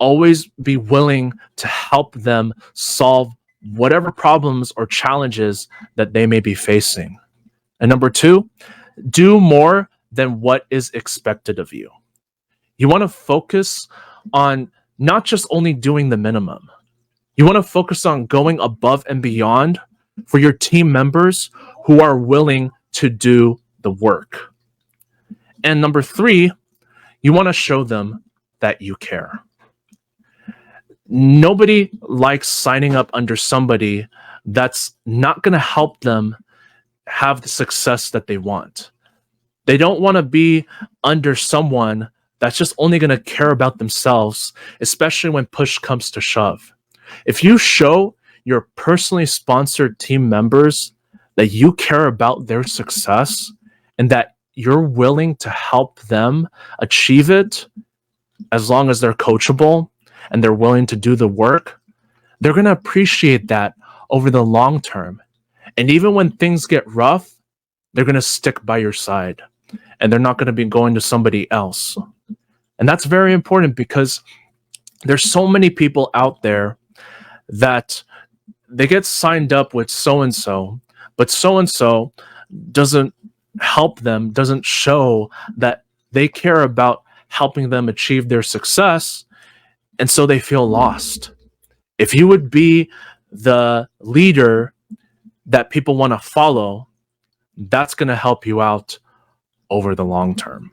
always be willing to help them solve whatever problems or challenges that they may be facing. And number two, do more than what is expected of you. You want to focus on not just only doing the minimum. You want to focus on going above and beyond for your team members who are willing to do the work. And number three, you want to show them that you care. Nobody likes signing up under somebody that's not going to help them have the success that they want. They don't want to be under someone that's just only going to care about themselves, especially when push comes to shove. If you show your personally sponsored team members that you care about their success and that you're willing to help them achieve it, as long as they're coachable and they're willing to do the work, they're going to appreciate that over the long term. And even when things get rough, they're going to stick by your side and they're not going to be going to somebody else. And that's very important because there's so many people out there that they get signed up with so-and-so, but so-and-so doesn't help them, doesn't show that they care about helping them achieve their success, and so they feel lost. If you would be the leader that people want to follow, that's going to help you out over the long term.